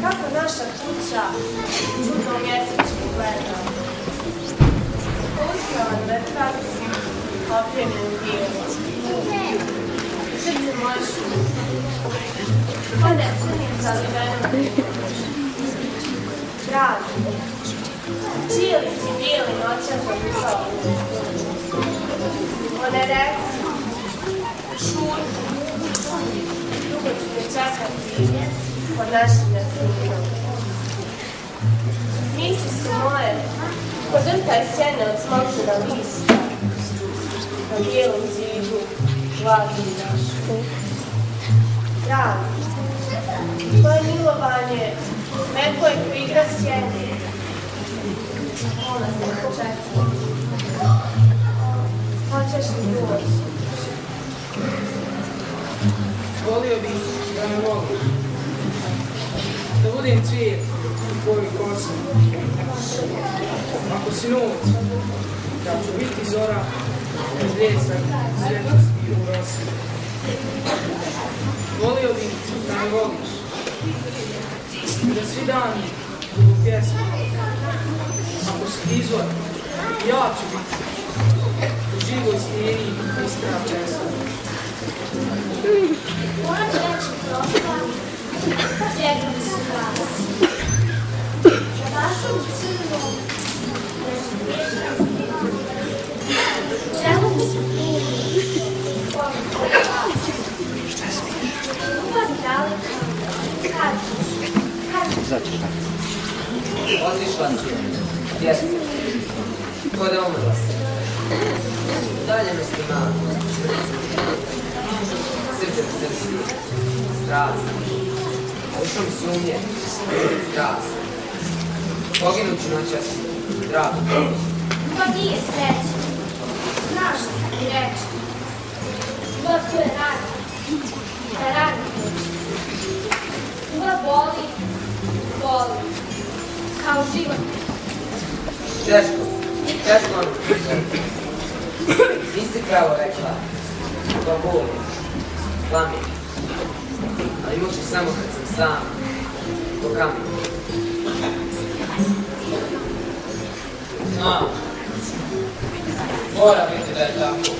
Kako naša kuća čudno mjesečno gleda. Uspravan vetrac, opremljen bijelo. Srce moje šume. Ode crnim zalivenom. Dragi, čiji li si bijeli noća zapisao? One reci, šuti, dugo ću te čekati pod našim jasminom. Misli su moje, podrtaj sjene od smokvina lista, na bijelom zidu, gladni našu. Dragi, tvoje milovanje, neko je ko igra sjene. Mola se počekam. Hoćeš li doći? Volio bih da me mogu. Da budem cvijet u tvojoj kosi. Ako si noć, da ću biti zora, uz ljesak, svjetlosti u rosi. Volio bih da me voliš. Da svi dani budu pjesme. Ako si izvor, ja ću biti. U živoj stijeni istra pjesma. Moja reći prošla, sjedili su glasi. Na vašom crnom, čemu su pili, uvar daleko, kad? Otišla si, gdje si? Kod je umrla si? Dalje me snimala. Srce u srci, strast. Ušom sumnje, strast. Poginuću noćas, drago. To nije sreća. Znaš što ti reći. Život tu je rano. Da rano hoće. Život boli, boli. Kao život. Teško ono pisati. Nisi pravo rekla. To boli. Plamir. Ali muči samo kad sam sam. Po kamenu. Znam. Mora biti da je tako.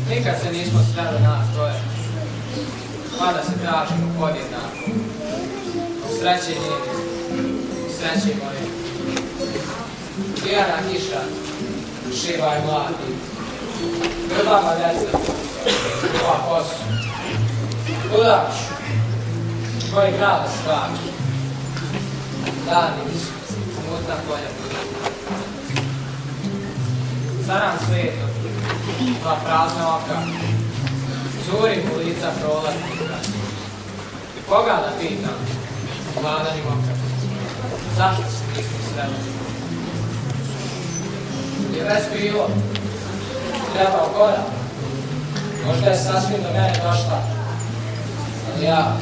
Nikad se nismo sreli nas dvoje. Mada se tražimo podjednako. Sreće njeni, sreće moje. Pijana kiša, šiva i mladi. Grbava djeca, ova kosu. Udaš, koji grada straki. Dani nisu, mutna polja budu. Zaran svijetom, dva prazna oka. Curim u lica prolaznika. Koga da pitam, gladan i mokar. Zašto se nismo sreli? Je već bilo. Trebao korak. Možda je sasvim do mene došla. Ali ja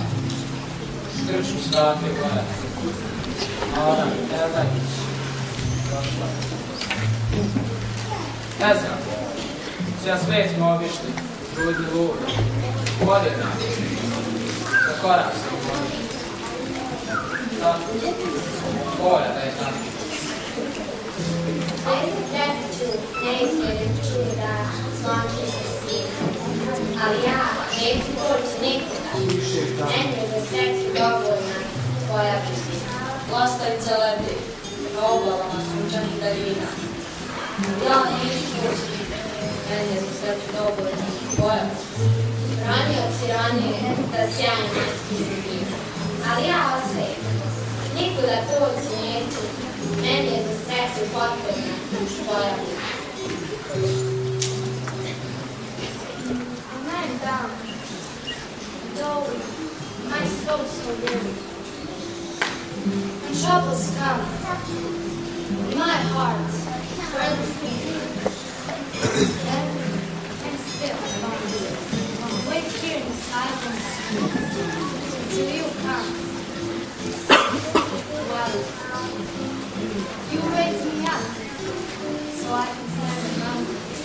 škrču svratio korak. A ona ne znajući došla. Ne znam. Cijel svijet smo obišli. Ljudi ludo. Podjednako. Za korak se umoviš. Tako. Bolja da je tako. Neću da smoči se sin, ali ja neću poći nikoga. Meni za sreću dovoljna tvoja blizina. Lastavica leti na oblavama sunčanih daljina. Ja neću poći meni je za sreću dovoljna tvoja. Ranioci ranije da sjajno majski se bio. Ali ja ostajem. Nikuda proći neću. Meni je za sreću potrebna tvoja ljubav. Man down, though my soul so weary. When troubles come, my heart burns and still wait here in silence till you come. Well, you raise me up so I can stand the mountains.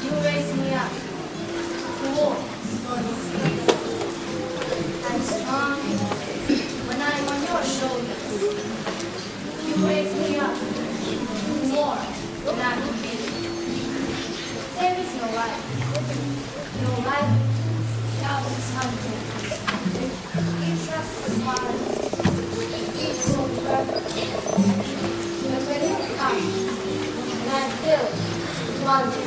You raise me up to walk for the sea. I'm strong when I'm on your shoulders. You raise me up more than I can be. There is no life without something. You trust the smile, it's so forever. But when you come, and I'm filled with wonder,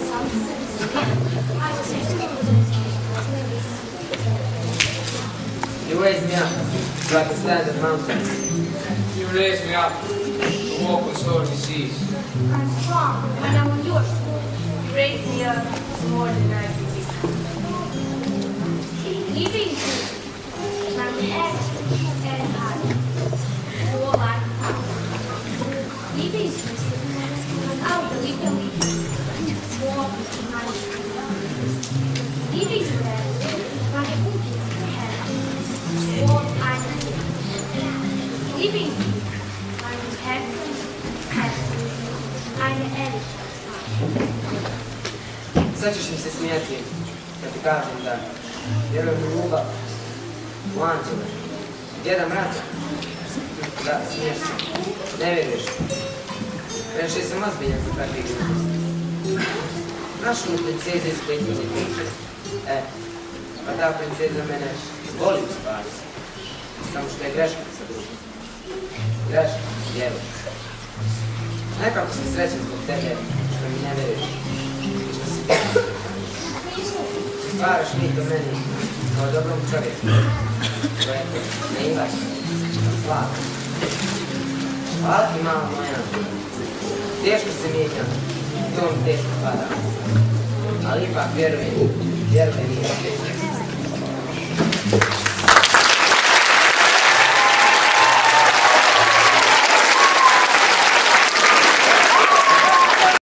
some sense, I was You raise me up so I can stand the mountains. You raise me up to walk on stormy seas. I'm strong when I'm on your shoulders. You raise me up to more than I can be. Leaving you, and I'm edge and high. All I found. Leaving you, without believing me. Walk my leaving you there, my head. Walk I leaving you, my handsome head. Eine Ehrlichkeit. Sad ćeš mi se smijati kad ti kažem da vjerujem u ljubav, u anđele, Djeda Mraza. Da, smiješ se. Ne vjeruješ. Previše sam ozbiljan za takve gluposti. Znaš onu princeze iz Petrinje priče? Pa ta princeza mene voli u stvari. Samo što je greška sa drugom. Greška, vjerujem. Nekako sam srećan zbog tebe što mi ne vjeruješ. Što si ti. Stvaraš mit o meni kao dobrom čovjeku. Čovjeku naivaš, slavan. Hvala ti, mama moja. Teško se mijenjam, to mi teško pada. Ali ipak vjerujem